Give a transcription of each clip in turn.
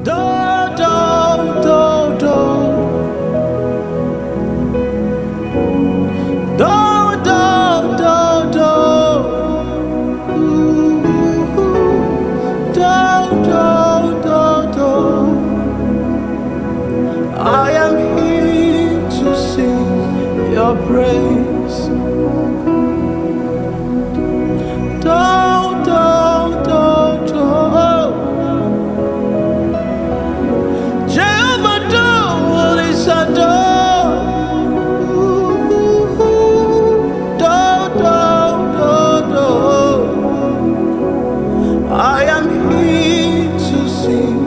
Do, do, do, do. Do, do, do, do. Ooh, do, do, do, do. I am here to sing your praise. Do, do, do, do. Jehovah do, Lisa do. Do, do, do, do. I am here to sing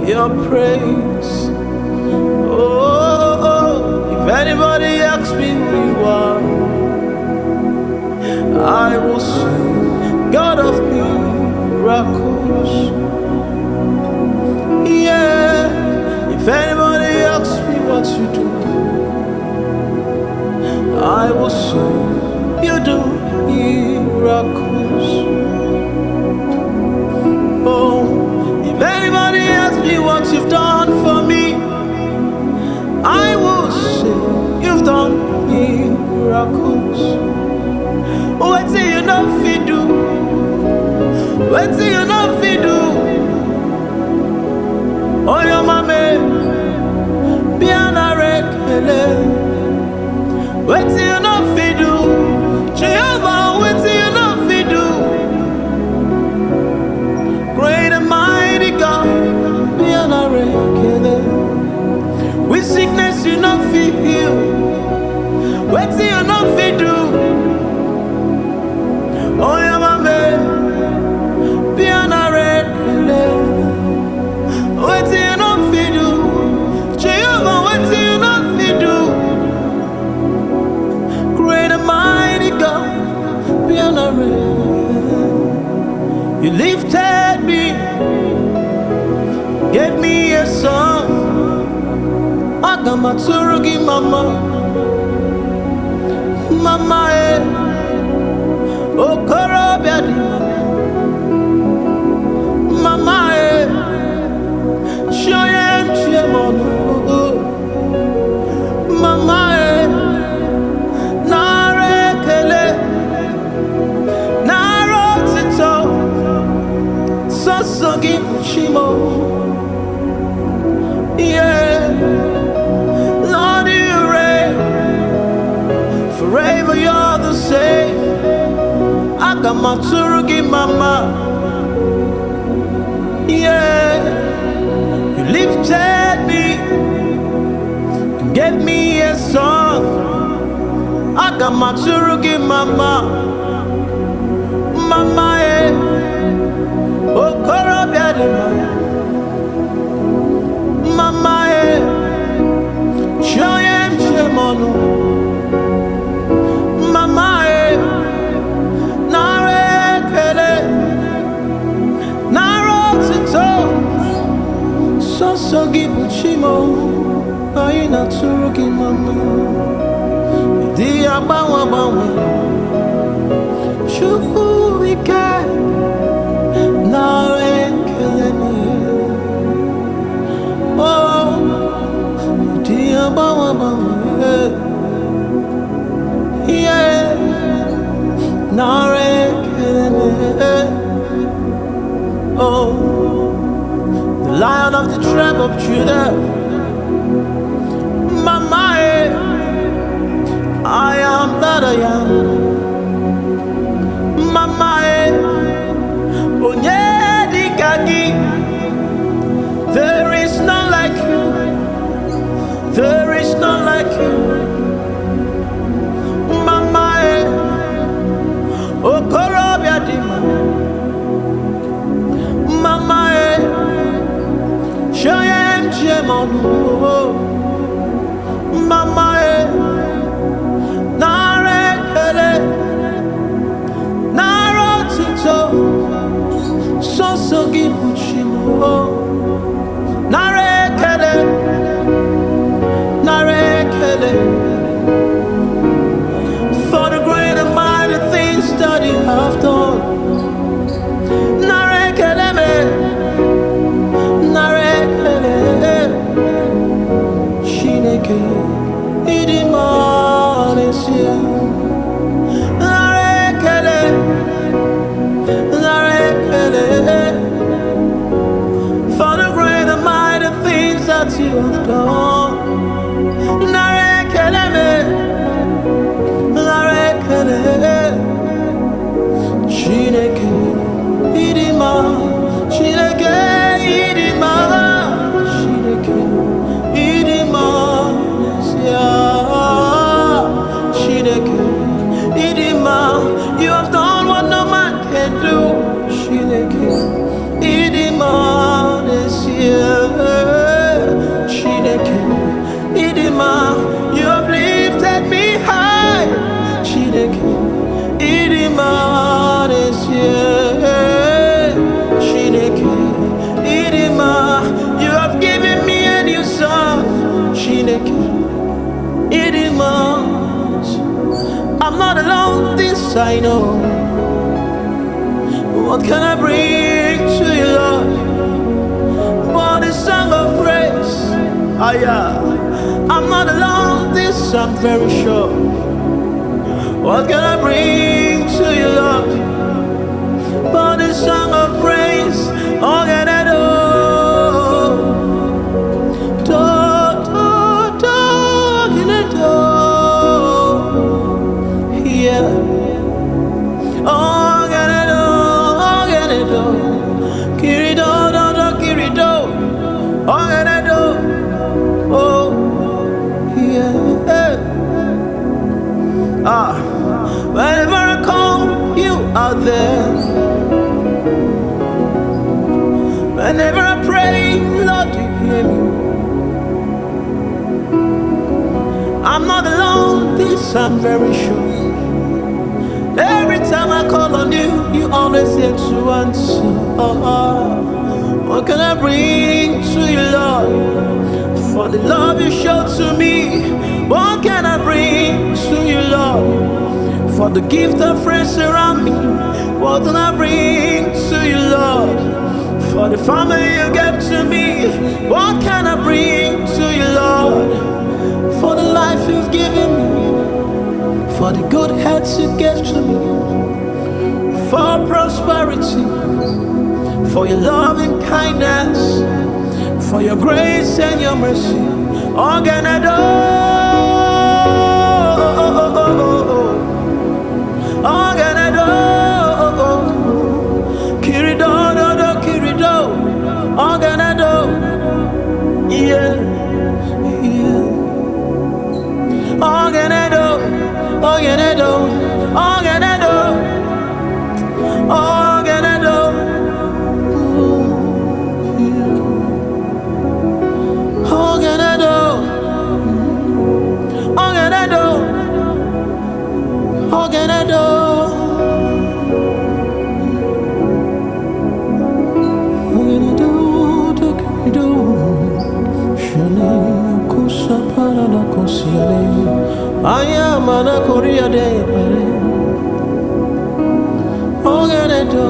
your praise. Oh, if anybody asks me who you are, I will sing, God of miracles. Yeah, if anybody asks me what you do, I will sing, you do miracles. Oh, if anybody asks me what you've done for me, I will say you've done miracles. What do you know if you do? What do you know if you do? Oh, your mama, piano rekele. What do you know if you do? Jehovah, what do you know if you do? Great and mighty God, piano rekele. With sickness you not feel heal. What do you not feel do? Oh yeah, my man, piano red. What do you not feel do? Jehovah, what do you not feel do? Great and mighty God, piano red. You lifted me, gave me a song. Agamaturugi mama, mama okorobia di mama shoyem chiemono, mama narekele narotito sosogi chimo, yeah. Forever you're the same. I got my Turugi mama. Yeah, you lifted me and gave me a song. I got my Turugi mama. Mama, oh, Korobiadi mama, Shoyem Chemonu. Mama, narekele, narotito, sosogi buchimo, aina turugi mama, idi abawa bawa, shuhuike, narekele ni, oh, idi abawa bawa. Yeah, oh, the Lion of the tribe of Judah, Mama, I am that I am, Mama, Onyedi Gagi, there is none like you, there is none like you. Okorobia di mama shoyem chemonu, mama narekele you have done. Narekeleme, narekeleme. Chineke, idima, Chineke, idima, Chineke, idima, Chineke, idima. You have done what no man can do. Chineke, idima, Chineke, idima. You have lifted me high. Chineke, idima. Chineke, idima. You have given me a new song. Chineke, idima. I'm not alone, this I know. What can I bring to you, Lord? But a song of praise. I'm not alone, this I'm very sure. What can I bring to you, Lord? But a song of praise. All that I do, can I do? Yeah. All that I do, Kirido, Kirido. All that I do, oh, yeah. Whenever I call, you are there. Whenever I pray, Lord, you hear me. I'm not alone, this I'm very sure. Every time I call on you, you always here to answer. What can I bring to you, Lord? For the love you show to me. What can I bring to you, Lord? For the gift of friends around me. What can I bring to you, Lord? For the family you gave to me. What can I bring to you, Lord? For the life you've given me. For the good health you gave to me. For prosperity. For your loving kindness. For your grace and your mercy. All can I do? All can I do? Kirido, Kirido. All can I do? Yeah, yeah. All can I do? All can I do? All can I do? All can I do? All can I do? All can I do? All can I do? All can I do? Do Shani kusa para na kosiale. Ayama na korea de pare. All can I do?